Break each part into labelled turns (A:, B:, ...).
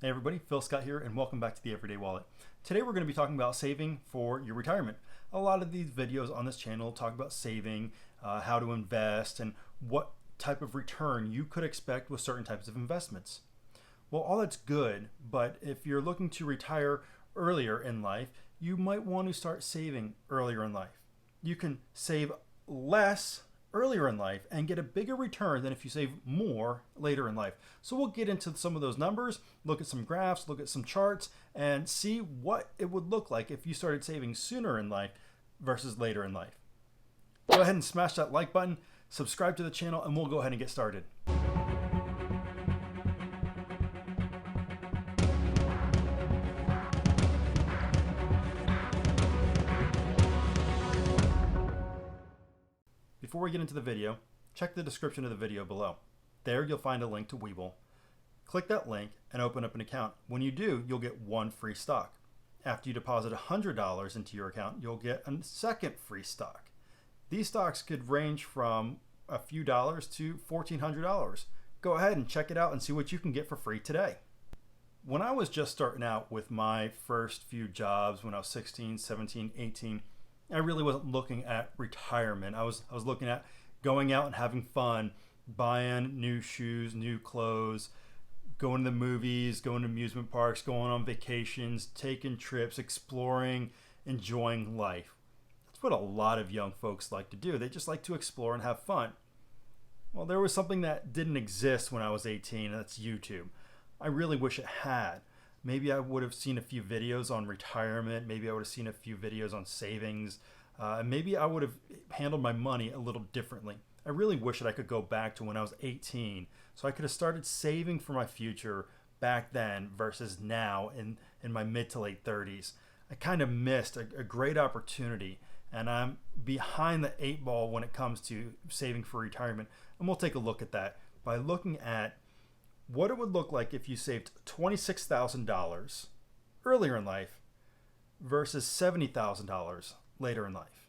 A: Hey everybody, Phil Scott here, and welcome back to the Everyday Wallet. Today we're going to be talking about saving for your retirement. A lot of these videos on this channel talk about saving, how to invest, and what type of return you could expect with certain types of investments. Well, all that's good, but if you're looking to retire earlier in life, you might want to start saving earlier in life. You can save less earlier in life and get a bigger return than if you save more later in life. So we'll get into some of those numbers, look at some graphs, look at some charts, and see what it would look like if you started saving sooner in life versus later in life. Go ahead and smash that like button, subscribe to the channel, and we'll go ahead and get started. Before we get into the video, check the description of the video below. There you'll find a link to Webull. Click that link and open up an account. When you do, you'll get one free stock. After you deposit $100 into your account, you'll get a second free stock. These stocks could range from a few dollars to $1,400. Go ahead and check it out and see what you can get for free today. When I was just starting out with my first few jobs when I was 16, 17, 18, I really wasn't looking at retirement. I was looking at going out and having fun, buying new shoes, new clothes, going to the movies, going to amusement parks, going on vacations, taking trips, exploring, enjoying life. That's what a lot of young folks like to do. They just like to explore and have fun. Well, there was something that didn't exist when I was 18, and that's YouTube. I really wish it had. Maybe I would have seen a few videos on retirement. Maybe I would have seen a few videos on savings. Maybe I would have handled my money a little differently. I really wish that I could go back to when I was 18 so I could have started saving for my future back then versus now in my mid to late 30s. I kind of missed a great opportunity, and I'm behind the eight ball when it comes to saving for retirement. And we'll take a look at that by looking at what it would look like if you saved $26,000 earlier in life versus $70,000 later in life.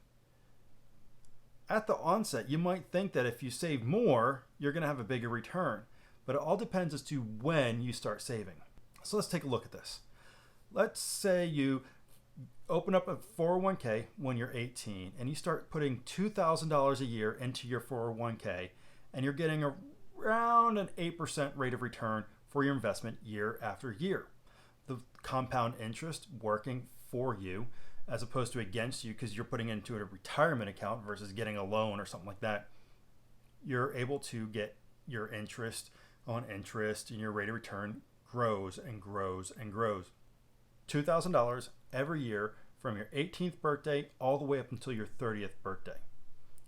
A: At the onset, you might think that if you save more, you're going to have a bigger return, but it all depends as to when you start saving. So let's take a look at this. Let's say you open up a 401k when you're 18 and you start putting $2,000 a year into your 401k, and you're getting around an 8% rate of return for your investment year after year. The compound interest working for you as opposed to against you because you're putting into a retirement account versus getting a loan or something like that. You're able to get your interest on interest, and your rate of return grows and grows and grows. $2,000 every year from your 18th birthday all the way up until your 30th birthday.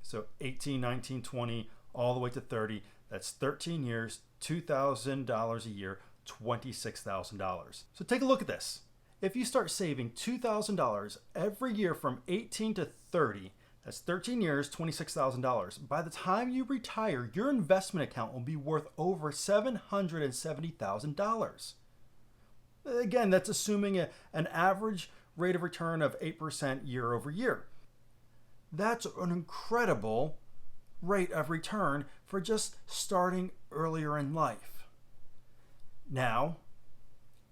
A: So 18, 19, 20, all the way to 30. That's 13 years, $2,000 a year, $26,000. So take a look at this. If you start saving $2,000 every year from 18 to 30, that's 13 years, $26,000. By the time you retire, your investment account will be worth over $770,000. Again, that's assuming an average rate of return of 8% year over year. That's an incredible rate of return for just starting earlier in life. Now,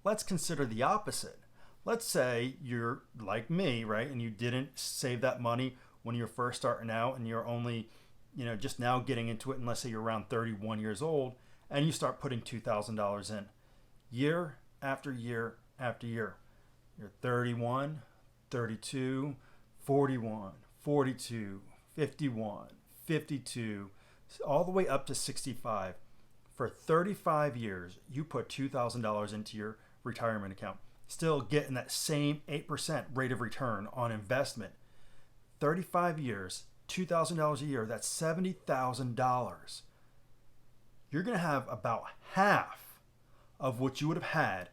A: let's consider the opposite. Let's say you're like me, right? And you didn't save that money when you're first starting out and you're only, just now getting into it, and let's say you're around 31 years old and you start putting $2,000 in year after year after year. You're 31, 32, 41, 42, 51, 52, all the way up to 65. For 35 years, you put $2,000 into your retirement account, still getting that same 8% rate of return on investment. 35 years, $2,000 a year, that's $70,000. You're going to have about half of what you would have had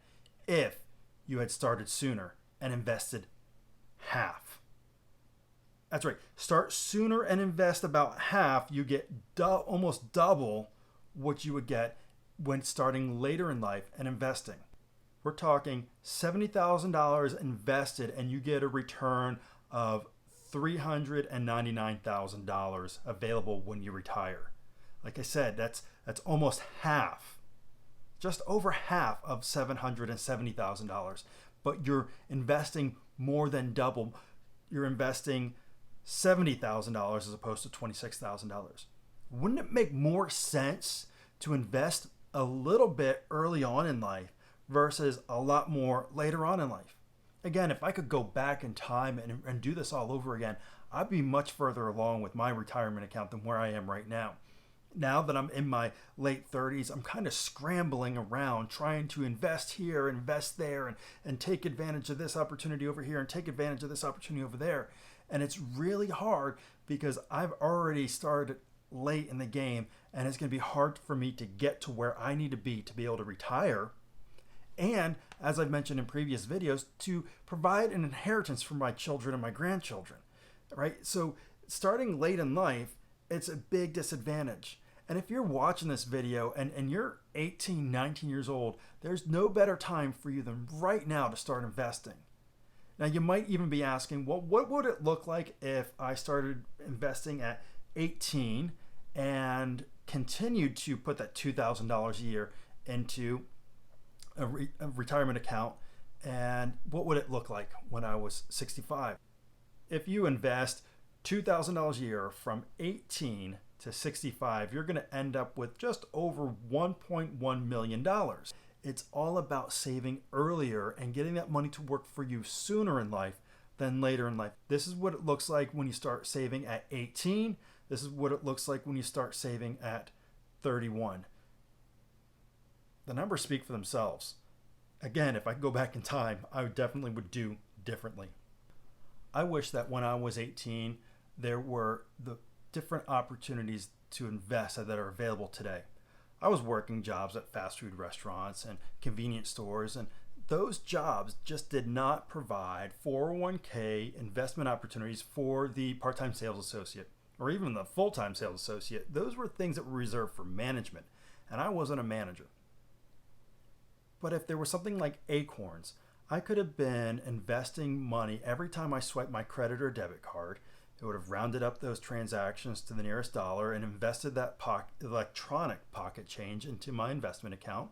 A: if you had started sooner and invested half. That's right. Start sooner and invest about half. You get almost double what you would get when starting later in life and investing. We're talking $70,000 invested, and you get a return of $399,000 available when you retire. Like I said, that's almost half just over half of $770,000, but you're investing more than double. You're investing $70,000 as opposed to $26,000. Wouldn't it make more sense to invest a little bit early on in life versus a lot more later on in life? Again, if I could go back in time and do this all over again, I'd be much further along with my retirement account than where I am right now. Now that I'm in my late 30s, I'm kind of scrambling around trying to invest here, invest there, and take advantage of this opportunity over here and take advantage of this opportunity over there. And it's really hard because I've already started late in the game, and it's going to be hard for me to get to where I need to be able to retire. And as I've mentioned in previous videos, to provide an inheritance for my children and my grandchildren, right? So starting late in life, it's a big disadvantage. And if you're watching this video and you're 18, 19 years old, there's no better time for you than right now to start investing. Now, you might even be asking, well, what would it look like if I started investing at 18 and continued to put that $2,000 a year into a retirement account? And what would it look like when I was 65? If you invest $2,000 a year from 18 to 65, you're going to end up with just over $1.1 million. It's all about saving earlier and getting that money to work for you sooner in life than later in life. This is what it looks like when you start saving at 18. This is what it looks like when you start saving at 31. The numbers speak for themselves. Again, if I could go back in time, I definitely would do differently. I wish that when I was 18, there were the different opportunities to invest that are available today. I was working jobs at fast food restaurants and convenience stores, and those jobs just did not provide 401k investment opportunities for the part-time sales associate or even the full-time sales associate. Those were things that were reserved for management, and I wasn't a manager. But if there was something like Acorns, I could have been investing money every time I swiped my credit or debit card. It would have rounded up those transactions to the nearest dollar and invested that electronic pocket change into my investment account.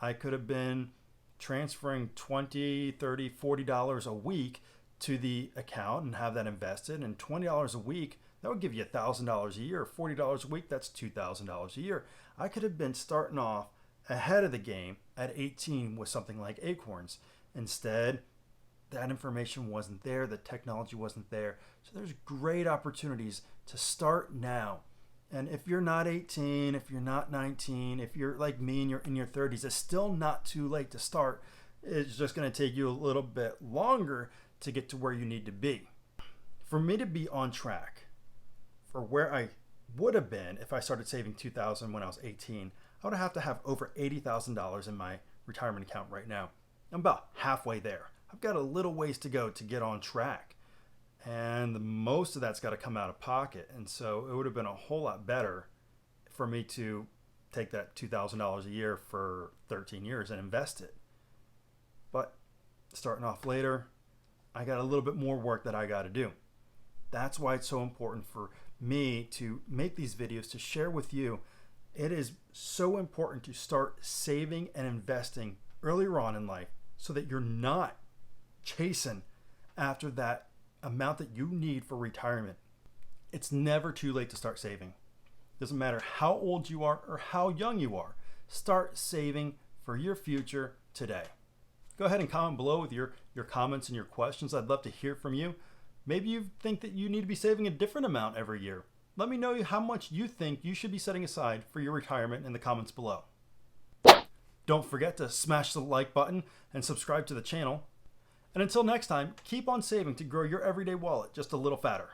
A: I could have been transferring $20, $30, $40 a week to the account and have that invested, and $20 a week, that would give you $1,000 a year. $40 a week, that's $2,000 a year. I could have been starting off ahead of the game at 18 with something like Acorns. Instead, that information wasn't there, the technology wasn't there. So there's great opportunities to start now. And if you're not 18, if you're not 19, if you're like me and you're in your 30s, it's still not too late to start. It's just going to take you a little bit longer to get to where you need to be. For me to be on track for where I would have been if I started saving $2,000 when I was 18, I would have to have over $80,000 in my retirement account right now. I'm about halfway there. I've got a little ways to go to get on track. And most of that's got to come out of pocket. And so it would have been a whole lot better for me to take that $2,000 a year for 13 years and invest it. But starting off later, I got a little bit more work that I got to do. That's why it's so important for me to make these videos to share with you. It is so important to start saving and investing earlier on in life so that you're not chasing after that amount that you need for retirement. It's never too late to start saving. Doesn't matter how old you are or how young you are. Start saving for your future today. Go ahead and comment below with your comments and your questions. I'd love to hear from you. Maybe you think that you need to be saving a different amount every year. Let me know how much you think you should be setting aside for your retirement in the comments below. Don't forget to smash the like button and subscribe to the channel. And until next time, keep on saving to grow your everyday wallet just a little fatter.